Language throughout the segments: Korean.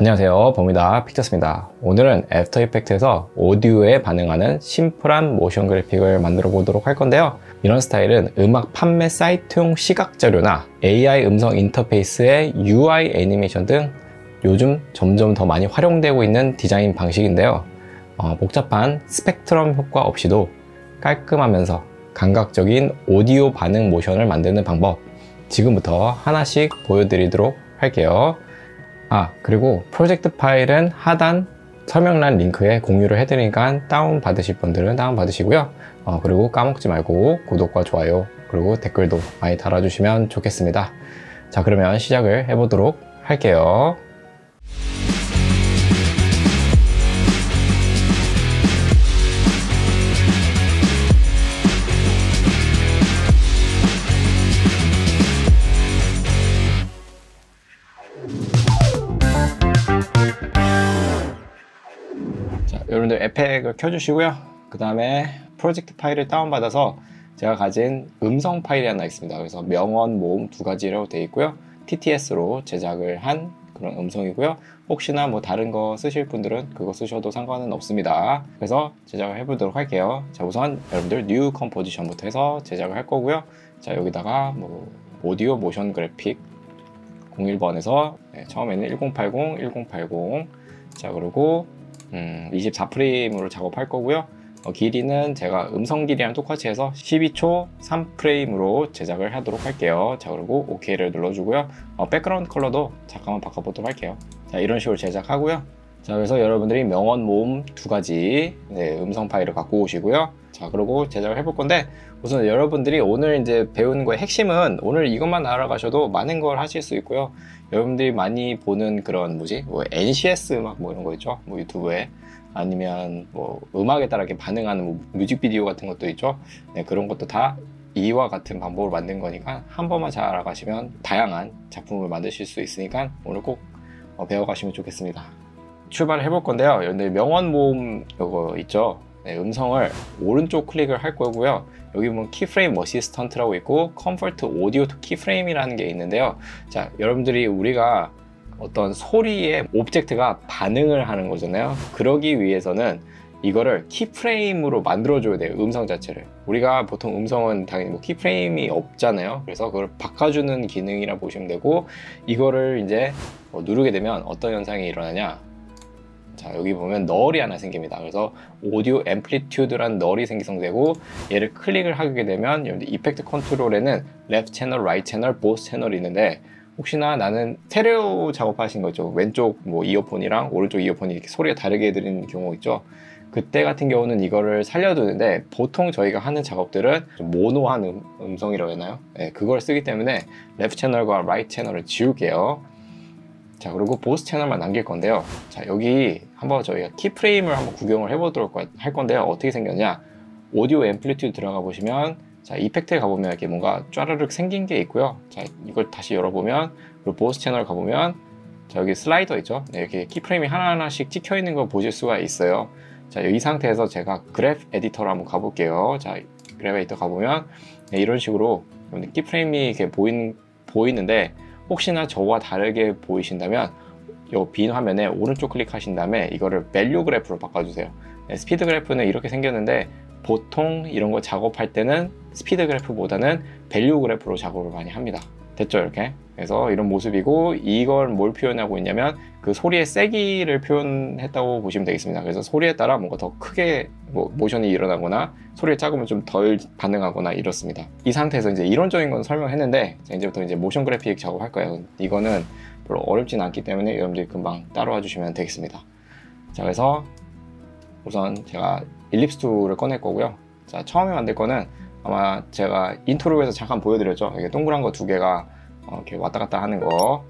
안녕하세요, 범이다 픽처스입니다. 오늘은 애프터 이펙트에서 오디오에 반응하는 심플한 모션 그래픽을 만들어 보도록 할 건데요. 이런 스타일은 음악 판매 사이트용 시각 자료나 AI 음성 인터페이스의 UI 애니메이션 등 요즘 점점 더 많이 활용되고 있는 디자인 방식인데요. 복잡한 스펙트럼 효과 없이도 깔끔하면서 감각적인 오디오 반응 모션을 만드는 방법, 지금부터 하나씩 보여드리도록 할게요. 그리고 프로젝트 파일은 하단 설명란 링크에 공유를 해드리니까 다운 받으실 분들은 다운 받으시고요. 그리고 까먹지 말고 구독과 좋아요, 그리고 댓글도 많이 달아주시면 좋겠습니다. 자, 그러면 시작을 해보도록 할게요. 여러분들 에펙을 켜주시고요. 그 다음에 프로젝트 파일을 다운받아서 제가 가진 음성 파일이 하나 있습니다. 그래서 명언, 모음 두 가지로 되어 있고요. TTS로 제작을 한 그런 음성이고요. 혹시나 뭐 다른 거 쓰실 분들은 그거 쓰셔도 상관은 없습니다. 그래서 제작을 해보도록 할게요. 자, 우선 여러분들 뉴 컴포지션부터 해서 제작을 할 거고요. 자, 여기다가 뭐 오디오 모션 그래픽 01번에서 처음에는 1080 자, 그리고 24프레임으로 작업할 거고요. 길이는 제가 음성 길이랑 똑같이 해서 12초 3프레임으로 제작을 하도록 할게요. 자, 그리고 OK를 눌러주고요. 백그라운드 컬러도 잠깐만 바꿔보도록 할게요. 자, 이런 식으로 제작하고요. 자, 그래서 여러분들이 명언, 모음 두 가지 음성 파일을 갖고 오시고요. 자, 그리고 제작을 해볼 건데, 우선 여러분들이 오늘 이제 배우는 거의 핵심은 오늘 이것만 알아가셔도 많은 걸 하실 수 있고요. 여러분들이 많이 보는 그런 뭐 NCS 음악 뭐 이런 거 있죠, 뭐 유튜브에, 아니면 뭐 음악에 따라 이렇게 반응하는 뭐 뮤직비디오 같은 것도 있죠. 그런 것도 다 이와 같은 방법으로 만든 거니까 한 번만 잘 알아가시면 다양한 작품을 만드실 수 있으니까 오늘 꼭 배워가시면 좋겠습니다. 출발을 해볼 건데요. 여러분들 명언, 모음 이거 있죠. 음성을 오른쪽 클릭을 할 거고요. 여기 보면 키프레임 어시스턴트라고 있고 컴포트 오디오 투 키프레임이라는 게 있는데요. 자, 여러분들이 우리가 어떤 소리에 오브젝트가 반응을 하는 거잖아요. 그러기 위해서는 이거를 키프레임으로 만들어줘야 돼요. 음성 자체를. 우리가 보통 음성은 당연히 뭐 키프레임이 없잖아요. 그래서 그걸 바꿔주는 기능이라 보시면 되고, 이거를 이제 누르게 되면 어떤 현상이 일어나냐. 자, 여기 보면 널이 하나 생깁니다. 그래서 오디오 앰플리튜드라는 널이 생성되고, 얘를 클릭을 하게 되면 여러분들 이펙트 컨트롤에는 레프트 채널, 라이트 채널, 보스 채널이 있는데, 혹시나 나는 스테레오 작업하신 거죠. 왼쪽 뭐 이어폰이랑 오른쪽 이어폰이 이렇게 소리가 다르게 들리는 경우 있죠. 그때 같은 경우는 이거를 살려두는데, 보통 저희가 하는 작업들은 좀 모노한 음성이라고 했나요? 그걸 쓰기 때문에 레프트 채널과 라이트 채널을 지울게요. 자, 그리고 보스 채널만 남길 건데요. 자, 여기 한번 저희가 키프레임을 한번 구경을 해보도록 할 건데요. 어떻게 생겼냐, 오디오 앰플리튜드 들어가 보시면, 자, 이펙트에 가보면 이렇게 뭔가 쫘르륵 생긴 게 있고요. 자, 이걸 다시 열어보면, 그리고 보스 채널 가보면, 자, 여기 슬라이더 있죠. 이렇게 키프레임이 하나하나씩 찍혀 있는 거 보실 수가 있어요. 자, 이 상태에서 제가 그래프 에디터로 한번 가볼게요. 자, 그래프 에디터 가보면 이런 식으로 키프레임이 이렇게 보이는데, 혹시나 저와 다르게 보이신다면 이 빈 화면에 오른쪽 클릭하신 다음에 이거를 밸류 그래프로 바꿔주세요. 스피드 그래프는 이렇게 생겼는데, 보통 이런 거 작업할 때는 스피드 그래프보다는 밸류 그래프로 작업을 많이 합니다. 됐죠? 이렇게. 그래서 이런 모습이고, 이걸 뭘 표현하고 있냐면 그 소리의 세기를 표현했다고 보시면 되겠습니다. 그래서 소리에 따라 뭔가 더 크게 모션이 일어나거나, 소리를 작으면 좀 덜 반응하거나 이렇습니다. 이 상태에서 이제 이론적인 건 설명했는데, 이제부터 이제 모션 그래픽 작업할 거예요. 이거는 별로 어렵진 않기 때문에 여러분들이 금방 따라와 주시면 되겠습니다. 자, 그래서 우선 제가 일립스 툴을 꺼낼 거고요. 자, 처음에 만들 거는 아마 제가 인트로에서 잠깐 보여드렸죠. 이게 동그란 거 두 개가 이렇게 왔다 갔다 하는 거.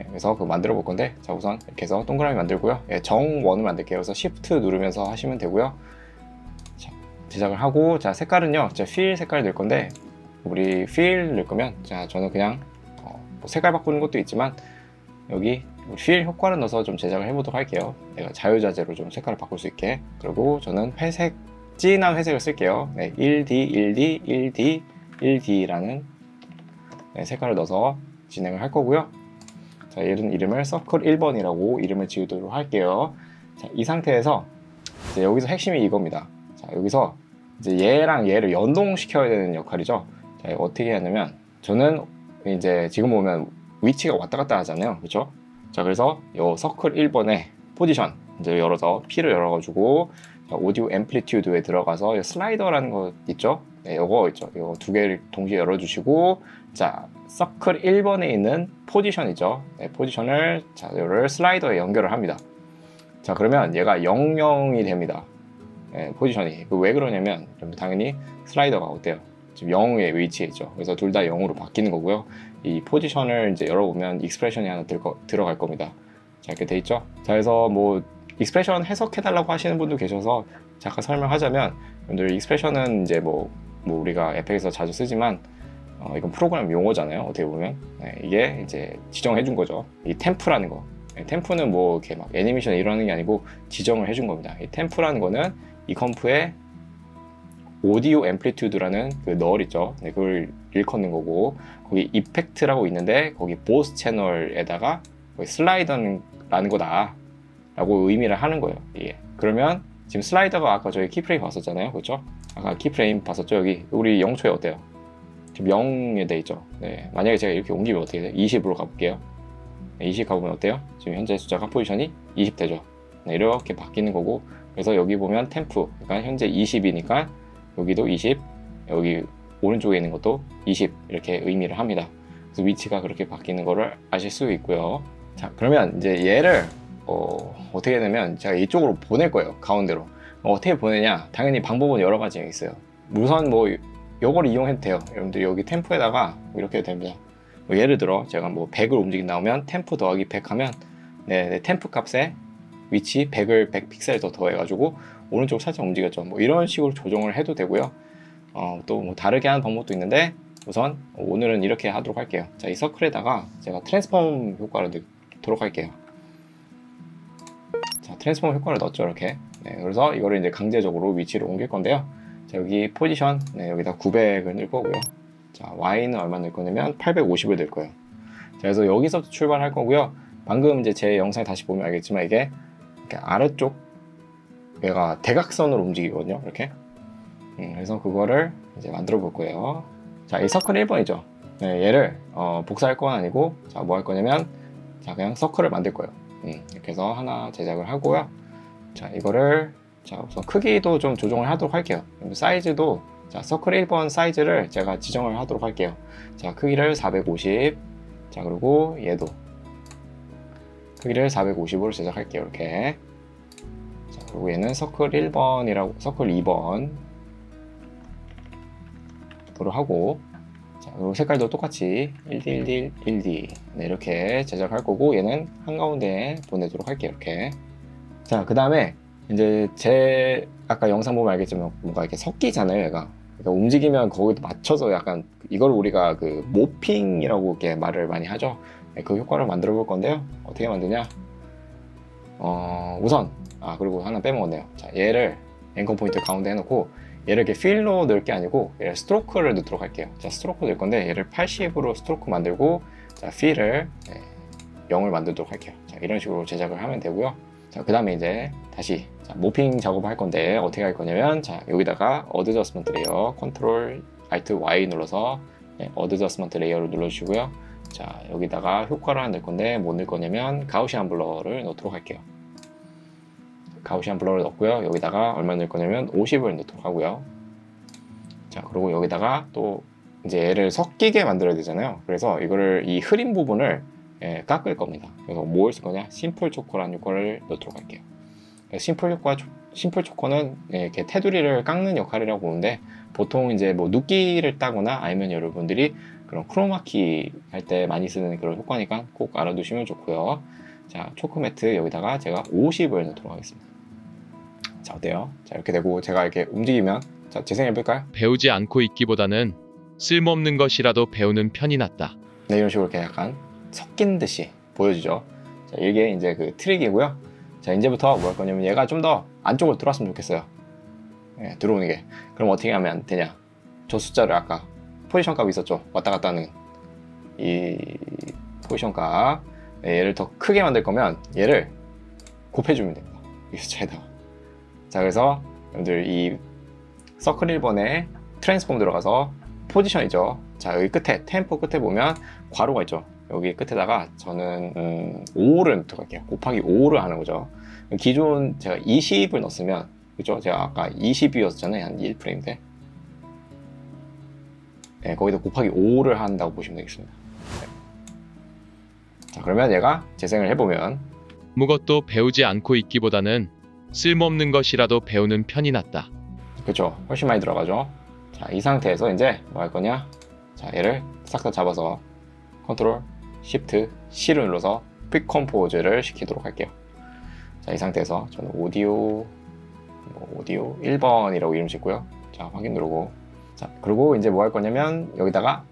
그래서 그거 만들어 볼 건데, 자, 우선 이렇게 해서 동그라미 만들고요. 정원을 만들게요. 그래서 Shift 누르면서 하시면 되고요. 자, 제작을 하고, 자, 색깔은요, 제가 필 색깔 넣을 건데, 우리 필 넣을 거면, 자, 저는 그냥 뭐 색깔 바꾸는 것도 있지만, 여기 필 효과를 넣어서 좀 제작을 해보도록 할게요. 내가 자유자재로 좀 색깔을 바꿀 수 있게. 그리고 저는 회색, 진한 회색을 쓸게요. 1D, 1D, 1D, 1D라는 색깔을 넣어서 진행을 할 거고요. 자, 자, 얘는 이름을 서클 1번이라고 이름을 지우도록 할게요. 자, 이 상태에서 이제 여기서 핵심이 이겁니다. 자, 여기서 이제 얘랑 얘를 연동시켜야 되는 역할이죠. 자, 어떻게 하냐면 저는 이제 지금 보면 위치가 왔다 갔다 하잖아요. 그렇죠? 자, 그래서 요 서클 1번에 포지션 이제 열어서 P를 열어가지고 오디오 앰플리튜드에 들어가서 이 슬라이더라는 거 있죠? 네, 요거 있죠. 요 두 개를 동시에 열어주시고, 자, 서클 1번에 있는 포지션 있죠? 네, 포지션을 자, 요를 슬라이더에 연결을 합니다. 자, 그러면 얘가 00이 됩니다. 네, 포지션이. 왜 그러냐면 당연히 슬라이더가 어때요? 지금 0의 위치에 있죠. 그래서 둘 다 0으로 바뀌는 거고요. 이 포지션을 이제 열어보면 익스프레션이 하나 들어갈 겁니다. 자, 이렇게 돼 있죠. 자, 그래서 뭐 익스프레션 해석해 달라고 하시는 분도 계셔서 잠깐 설명하자면, 여러분들 익스프레션은 이제 뭐 우리가 에펙에서 자주 쓰지만 이건 프로그램 용어잖아요. 어떻게 보면 네, 이게 이제 지정해 준 거죠. 이 템프라는 거. 네, 템프는 뭐 이렇게 막 애니메이션 일어나는 게 아니고 지정을 해준 겁니다. 이 템프라는 거는 이 컴프에 오디오 앰플리튜드라는 그 널 있죠. 네, 그걸 일컫는 거고, 거기 이펙트라고 있는데 거기 보스 채널에다가 슬라이더라는 거다 라고 의미를 하는 거예요. 이게. 그러면 지금 슬라이더가 아까 저희 키프레임 봤었잖아요. 그렇죠? 아까 키프레임 봤었죠. 여기 우리 0초에 어때요? 지금 0에 돼 있죠. 네, 만약에 제가 이렇게 옮기면 어떻게 돼요? 20으로 가볼게요. 네, 20 가보면 어때요? 지금 현재 숫자가 포지션이 20 되죠. 네, 이렇게 바뀌는 거고, 그래서 여기 보면 템프, 그러니까 현재 20이니까 여기도 20, 여기 오른쪽에 있는 것도 20 이렇게 의미를 합니다. 그래서 위치가 그렇게 바뀌는 거를 아실 수 있고요. 자, 그러면 이제 얘를 어떻게 되면 제가 이쪽으로 보낼 거예요. 가운데로. 어떻게 보내냐? 당연히 방법은 여러 가지가 있어요. 우선 뭐 요걸 이용해도 돼요. 여러분들 여기 템프에다가 이렇게 됩니다. 뭐 예를 들어 제가 뭐 100을 움직인다 하면 템프 더하기 100 하면 네, 템프 값에 위치 100을 100 픽셀 더 더해가지고 오른쪽 살짝 움직였죠. 뭐 이런 식으로 조정을 해도 되고요. 또 뭐 다르게 하는 방법도 있는데 우선 오늘은 이렇게 하도록 할게요. 자, 이 서클에다가 제가 트랜스폼 효과를 넣도록 할게요. 자, 트랜스폼 효과를 넣었죠. 이렇게. 네, 그래서 이거를 이제 강제적으로 위치로 옮길 건데요. 자, 여기 포지션, 네, 여기다 900을 넣을 거고요. 자, Y는 얼마 넣을 거냐면 850을 넣을 거예요. 자, 그래서 여기서부터 출발할 거고요. 방금 이제 제 영상 다시 보면 알겠지만 이게 이렇게 아래쪽 얘가 대각선으로 움직이거든요. 이렇게. 그래서 그거를 이제 만들어 볼 거예요. 자, 이 서클 1번이죠. 네, 얘를 복사할 건 아니고, 자, 뭐 할 거냐면, 자, 그냥 서클을 만들 거예요. 이렇게 해서 하나 제작을 하고요. 자, 이거를 자, 우선 크기도 좀 조정을 하도록 할게요. 사이즈도 자, 서클 1번 사이즈를 제가 지정을 하도록 할게요. 자, 크기를 450. 자, 그리고 얘도 크기를 450으로 제작할게요. 이렇게. 자, 그리고 얘는 서클 1번이라고 서클 2번 도로 하고, 자, 그리고 색깔도 똑같이 1D, 1D, 1D 네, 이렇게 제작할 거고, 얘는 한가운데에 보내도록 할게요. 이렇게. 자, 그 다음에 이제 제 아까 영상 보면 알겠지만 뭔가 이렇게 섞이잖아요. 얘가. 그러니까 움직이면 거기도 맞춰서 약간 이걸 우리가 그 모핑이라고 이렇게 말을 많이 하죠. 네, 그 효과를 만들어 볼 건데요. 어떻게 만드냐? 우선 그리고 하나 빼먹었네요. 자, 얘를 앵커 포인트 가운데 해놓고 얘를 이렇게 필로 넣을 게 아니고 얘를 스트로크를 넣도록 할게요. 자, 스트로크 넣을 건데 얘를 80으로 스트로크 만들고, 자, 필을 0을 만들도록 할게요. 자, 이런 식으로 제작을 하면 되고요. 자, 그 다음에 이제 다시 자, 모핑 작업을 할 건데 어떻게 할 거냐면, 자, 여기다가 어드저스먼트 레이어 컨트롤 알트 Y 눌러서 어드저스먼트 레이어를 눌러주시고요. 자, 여기다가 효과를 하나 넣을 건데 뭐 넣을 거냐면 가우시안 블러를 넣도록 할게요. 가우시안 블러를 넣고요. 여기다가 얼마 넣을 거냐면 50을 넣도록 하고요. 자, 그리고 여기다가 또 이제 얘를 섞이게 만들어야 되잖아요. 그래서 이거를 이 흐린 부분을 깎을 겁니다. 그래서 뭘 쓸 거냐? 심플 초코라는 효과를 넣도록 할게요. 심플 초코는 이렇게 테두리를 깎는 역할이라고 보는데, 보통 이제 뭐 눕기를 따거나 아니면 여러분들이 그런 크로마키 할 때 많이 쓰는 그런 효과니까 꼭 알아두시면 좋고요. 자, 초코매트 여기다가 제가 50을 넣도록 하겠습니다. 자, 어때요? 자, 이렇게 되고 제가 이렇게 움직이면, 자, 재생해 볼까요? 배우지 않고 있기보다는 쓸모없는 것이라도 배우는 편이 낫다. 네, 이런 식으로 이렇게 약간 섞인 듯이 보여주죠. 자, 이게 이제 그 트릭이고요. 자, 이제부터 뭐 할 거냐면 얘가 좀 더 안쪽으로 들어왔으면 좋겠어요. 네, 들어오는 게. 그럼 어떻게 하면 되냐? 저 숫자를 아까 포지션 값 있었죠? 왔다 갔다 하는 이 포지션 값. 얘를 더 크게 만들 거면 얘를 곱해주면 됩니다. 위스트에다가. 자, 그래서 여러분들 이 서클 1번에 트랜스폼 들어가서 포지션이죠. 자, 여기 끝에 템포 끝에 보면 괄호가 있죠. 여기 끝에다가 저는 5를 들어갈게요. 곱하기 5를 하는 거죠. 기존 제가 20을 넣었으면, 그죠? 제가 아까 20이었잖아요. 한 1프레임 때. 네, 거기다 곱하기 5를 한다고 보시면 되겠습니다. 네. 자, 그러면 얘가 재생을 해보면 아무것도 배우지 않고 있기보다는 쓸모없는 것이라도 배우는 편이 낫다. 그쵸, 훨씬 많이 들어가죠. 자, 이 상태에서 이제 뭐 할 거냐, 자, 얘를 싹 다 잡아서 컨트롤 시프트 C를 눌러서 프리컴포즈를 시키도록 할게요. 자, 이 상태에서 저는 오디오 1번이라고 이름 짓고요. 자, 확인 누르고, 자, 그리고 이제 뭐 할 거냐면 여기다가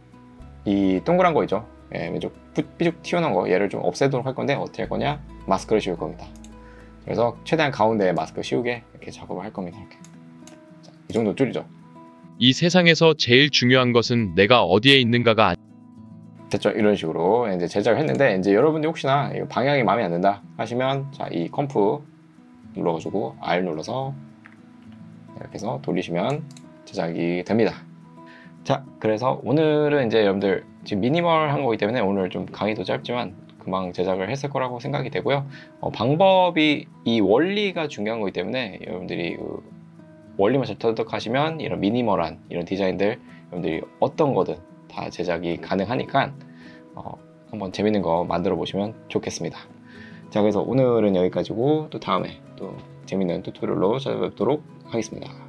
이 동그란 거 있죠, 예, 왼쪽 삐죽 튀어나온 거, 얘를 좀 없애도록 할 건데 어떻게 할 거냐, 마스크를 씌울 겁니다. 그래서 최대한 가운데에 마스크 씌우게 이렇게 작업을 할 겁니다. 이렇게. 자, 이 정도 줄이죠. 이 세상에서 제일 중요한 것은 내가 어디에 있는가가 됐죠? 이런 식으로 이제 제작을 했는데, 이제 여러분들 혹시나 이거 방향이 마음에 안 든다 하시면, 자, 이 컴프 눌러가지고 R 눌러서 이렇게 해서 돌리시면 제작이 됩니다. 자, 그래서 오늘은 이제 여러분들 지금 미니멀한 거기 때문에 오늘 좀 강의도 짧지만 금방 제작을 했을 거라고 생각이 되고요. 방법이, 이 원리가 중요한 거기 때문에 여러분들이 그 원리만 잘 터득하시면 이런 미니멀한 이런 디자인들 여러분들이 어떤 거든 다 제작이 가능하니까 한번 재밌는 거 만들어 보시면 좋겠습니다. 자, 그래서 오늘은 여기까지고 또 다음에 또 재밌는 튜토리얼로 찾아뵙도록 하겠습니다.